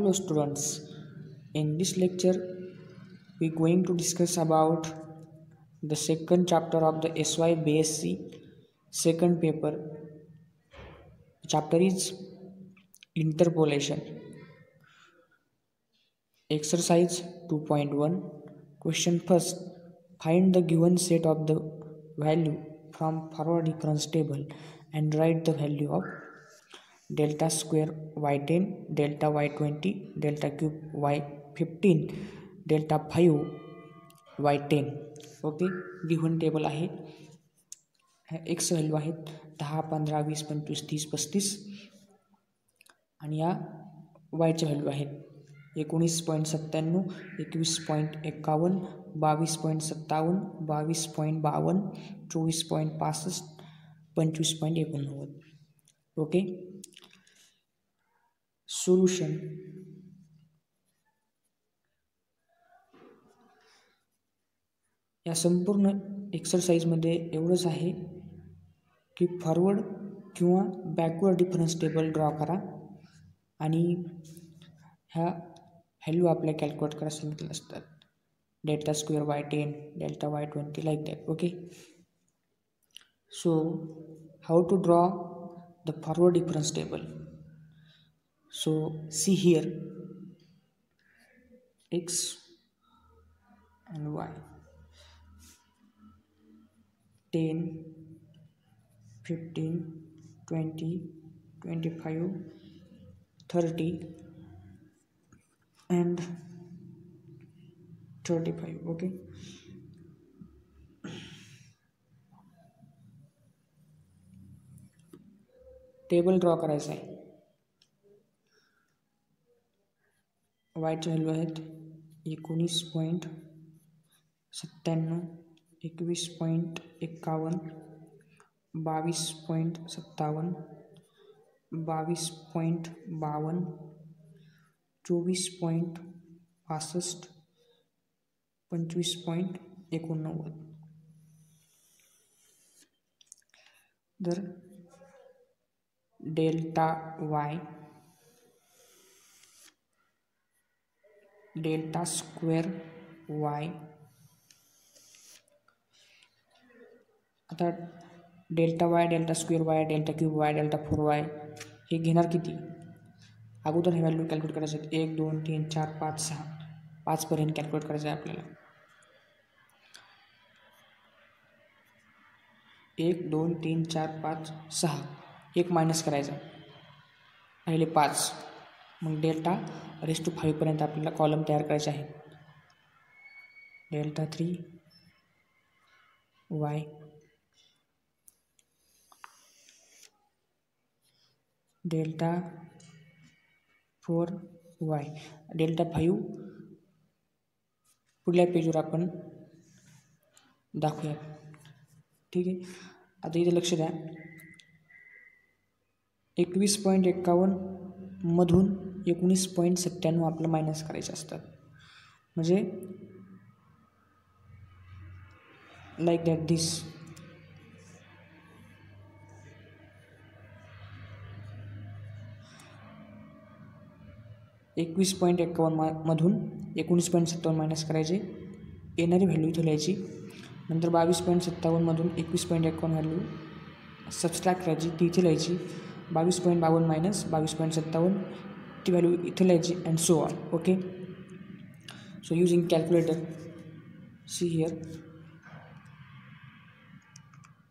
Hello students, in this lecture we going to discuss about the second chapter of the SY BSc second paper. The chapter is interpolation. Exercise 2.1. Question first. Find the given set of the value from forward difference table and write the value of delta square y10, delta y20, delta cube y15, delta 5 y10. Okay, given table आहे. X value आहेत 10, 15, 20, 25, 30, 35 आणि या वायच्या value आहेत 19.97, 21.51, 22.57, 22.52, 24.65, 25.89. Okay. Solution. या संपूर्ण एक्सरसाइजमध्ये एवढंच आहे की फॉरवर्ड किंवा बॅकवर्ड डिफरन्स टेबल ड्रॉ करा आणि ह्या व्हॅल्यू आपल्या कॅल्क्युलेट करा सांगितलं असतात. Delta square y10, delta y20 like that. Okay. So how to draw the forward difference table. So see here x and y, 10, 15, 20, 25, 30 and 35. Okay. Table draw करायचं आहे. वायच्या value आहेत 19.97, 21.51, 22.57, 22.52, 24.65, 25.89. तर डेल्टा वाय, डेल्टा स्क्वेअर वाय. आता delta y, delta square वाय, delta cube वाय, delta 4y हे घेणार किती. अगोदर हे value calculate करायचे आहेत. 1 2 3 4 5 6 5पर्यंत कॅल्क्युलेट करायचं आहे आपल्याला. 1 2 3 4 5 6 एक मायनस करायचा, राहिले 5. मग डेल्टा रेस टू 5पर्यंत आपल्याला कॉलम तयार करायचे आहे. डेल्टा 3 वाय, डेल्टा 4 वाय, डेल्टा 5 पुढल्या पेजवर आपण दाखवूया. ठीक आहे. आता इथे लक्ष द्या. 21.51 मधून 19.97 आपलं मायनस करायचे असतात. म्हणजे लाईक दॅट दिस. मधून 19.57 मायनस करायचे, येणारी व्हॅल्यू इथे लिहायची. नंतर 22.57 मधून 21.51 व्हॅल्यू सबस्ट्रॅक्ट करायची, ती इथे लिहायची. 22.52 मायनस 22.57 ती व्हॅल्यू इथे लिहायची and so on. Okay. So using calculator, see here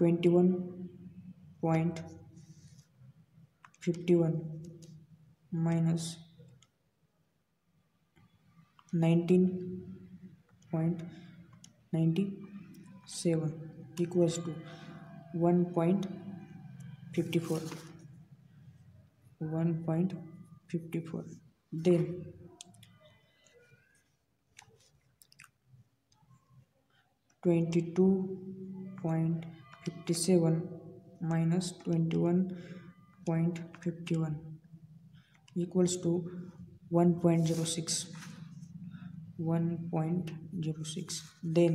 21.51 minus 19.97 equals to 1.54. Then 22.57 minus 21.51 equals to 1.06. Then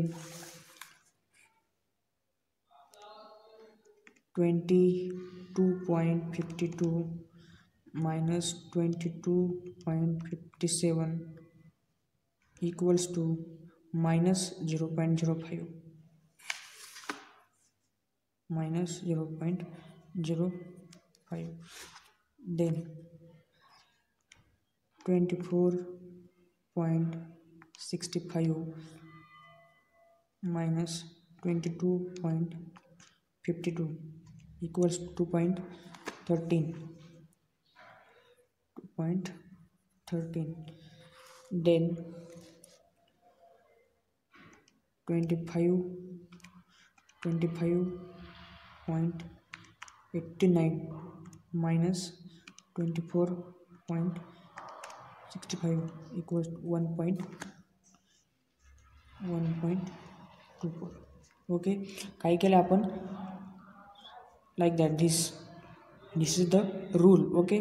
22.52 minus 22.57 equals to minus 0.05 minus 0.05. Then 24.65 minus 22.52 equals 2.13. Then 25.89 minus 24.65 equals 1.24. Okay, काय केलं आपण? Like that this is the rule. Okay,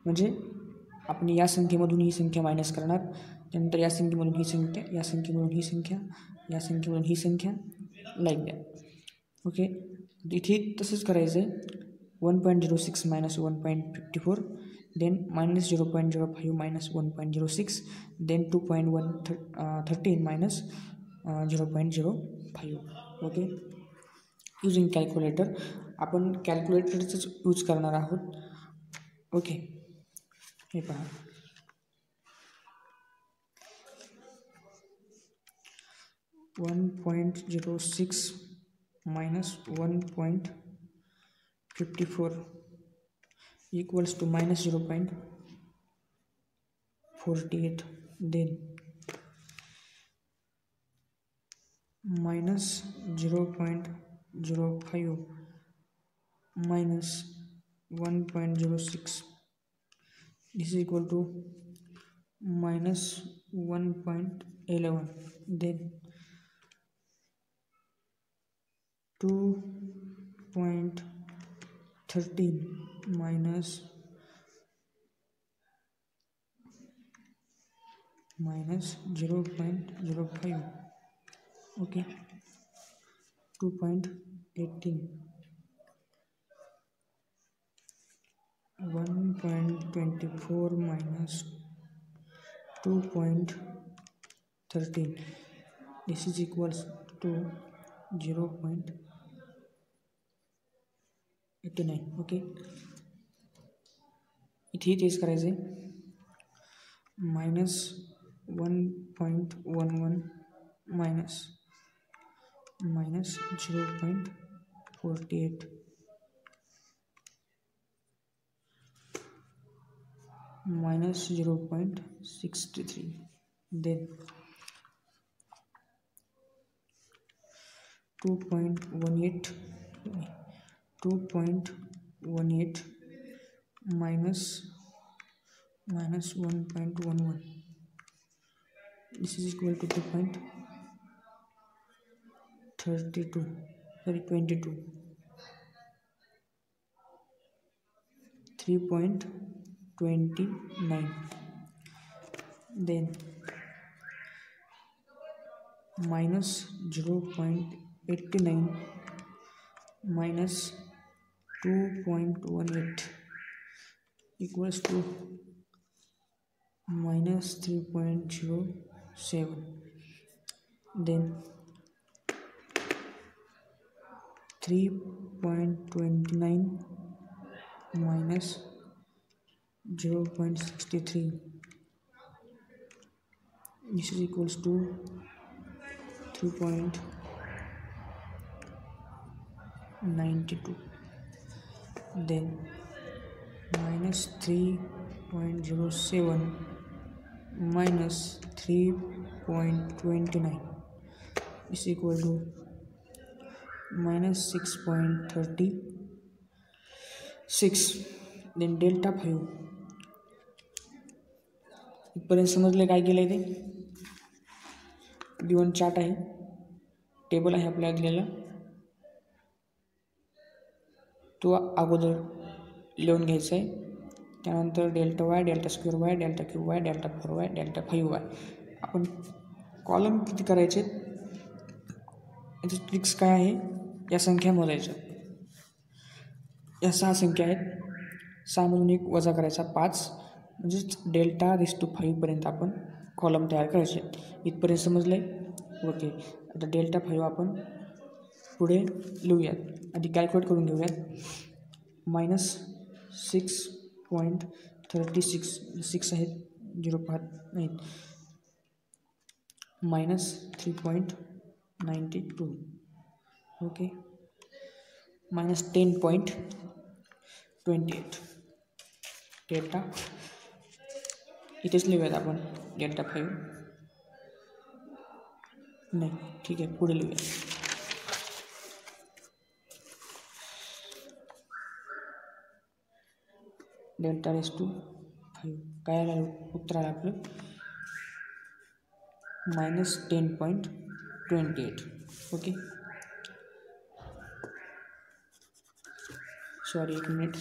म्हणजे आपण या संख्येमधून ही संख्या minus करणार, त्यानंतर या संख्येमधून ही संख्या, या संख्येमधून ही संख्या, या संख्येमधून ही संख्या, लाईक दॅट. ओके, इथे तसंच करायचं आहे. 1.06 minus 1.54, then minus 0.05 minus 1.06, then 2.13 minus 0.05. Okay, using calculator. आपण कॅल्क्युलेटरचंच यूज करणार आहोत. ओके, हे पहा. 1.06 minus 1.54 equals to minus 0.48. Then minus 0.05 minus 1.06. This is equal to minus 1.11. Then 2.13 minus 0.05. Okay, 2.18. 1.24 minus 2.13. This is equals to 0.89. Okay, इथे तेच करायचं आहे. Minus 1.11 minus 0.48 minus 0.63. Then 2.18 minus 1.11. This is equal to 22. 3.29. Then minus 0.89 minus 2.18 equals to minus 3.07. Then 3.29 minus 0.63. This is equals to 3.92. Then minus 3.07 minus 3.29 is equal to minus 6.36. Then delta 5. इथपर्यंत समजले काय केलं आहे ते? गिवन चार्ट आहे, table आहे आपल्या दिलेला, तो अगोदर लिहून घ्यायचा आहे. त्यानंतर डेल्टा वाय, डेल्टा स्क्वेअर वाय, डेल्टा क्यू वाय, डेल्टा 4 वाय, डेल्टा 5 वाय. आपण कॉलम किती करायचे, याची ट्रिक्स काय आहे? या संख्या मोजायच्या. या 6 संख्या आहेत. 6मधून 1 वजा करायचा 5, म्हणजेच डेल्टा रेस टू 5पर्यंत आपण कॉलम तयार करायचे. इथपर्यंत समजलं आहे? ओके. आता डेल्टा 5 आपण पुढे लिहूयात. आधी कॅल्क्युलेट करून घेऊयात. -6.36 6 आहेत, 0.5 नाहीत, -3.92 ओके, -10.28 डेल्टा. इथेच लिहूयात आपण डेल्टा 5. नाही ठीक आहे, पुढे लिहूया. डेल्टा रेस टू 5 काय आलं उत्तर आलं आपलं -10.28. Okay, sorry 1 minute.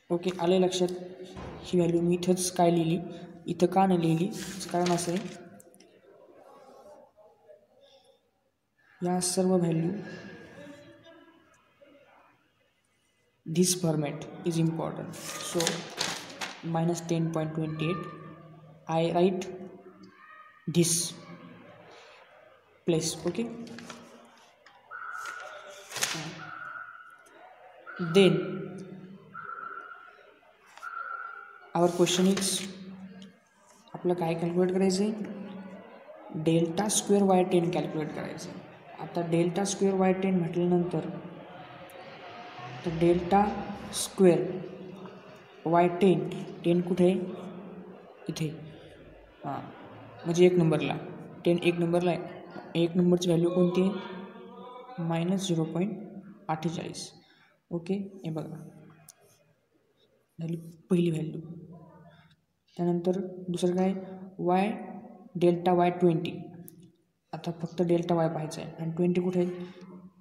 ओके, आले लक्षात. ही व्हॅल्यू मी इथंच काय लिहिली, इथं का नाही लिहिली कारण असं आहे, या सर्व value this format is important. So -10.28 I write this place. Okay, then our question is आपलं काय कॅल्क्युलेट करायचं आहे, डेल्टा स्क्वेअर y10 कॅल्क्युलेट करायचं आहे. आता डेल्टा स्क्वेअर y10 म्हटल्यानंतर तर डेल्टा स्क्वेअर y10 10 कुठे आहे, इथे. हां, म्हणजे 1 नंबरला 10 1 नंबरला आहे. 1 नंबरची व्हॅल्यू कोणती आहे, -0.48. ओके, हे बघा झाली पहिली व्हॅल्यू. त्यानंतर दुसरं काय, डेल्टा y20. आता फक्त डेल्टा y पाहायचा आहे आणि 20 कुठे आहे,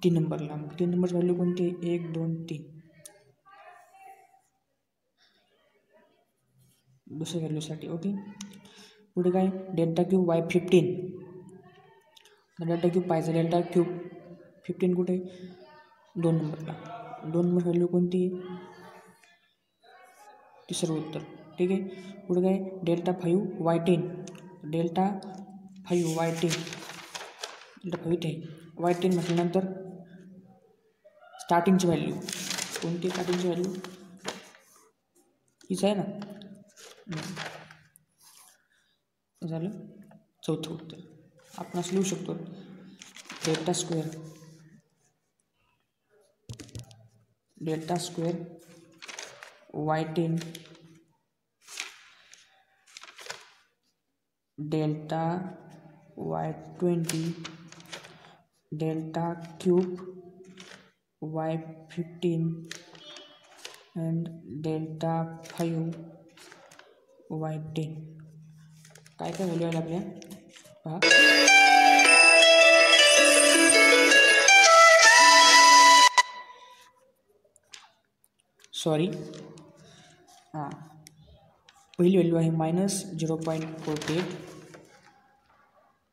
3 नंबरला. मग 3 नंबरची व्हॅल्यू कोणती आहे, 1 2 3. दुसऱ्या व्हॅल्यूसाठी. ओके, पुढे काय, delta cube y15. Delta cube पाहायचा, डेल्टा क्यूब 15 कुठे आहे, 2 नंबरला. 2 नंबर व्हॅल्यू कोणती आहे, तिसरं उत्तर. ठीक आहे, पुढे काय, delta 5y10. Delta 5y10 delta 5 इथे y10 म्हटल्यानंतर स्टार्टिंगची व्हॅल्यू कोणती, स्टार्टिंगची व्हॅल्यू हीच आहे ना. झालं चौथं उत्तर. आपण असं लिहू शकतो, delta square y10 delta y20 delta cube y15 and delta 5y10. काय काय व्हॅल्यू आल्या आपल्या पहा. सॉरी, हां, पहिली व्हॅल्यू आहे -0.48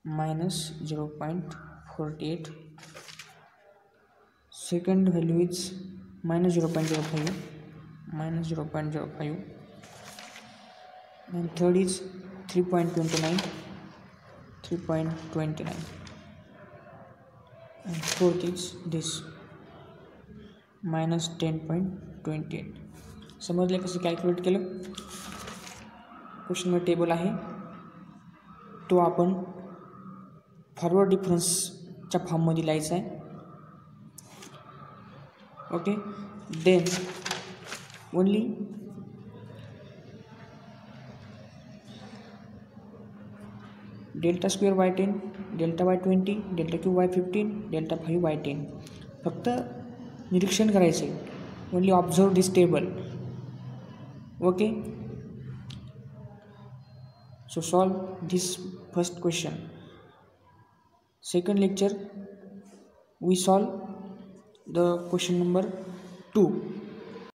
-0.48. Second value is -0.05 -0.05 and third is 3.29 and fourth is this -10.28. समजले कसं कॅल्क्युलेट केलं. क्वेश्चनमध्ये टेबल आहे तो आपण फॉरवर्ड डिफरन्सच्या फॉर्ममध्ये लिहायचा आहे. Okay, then only delta square y10 delta y20 delta cube y15 delta 5y10. फक्त निरीक्षण करायचे, only observe this table. Okay, so solve this first question. Second lecture we solve the question number 2.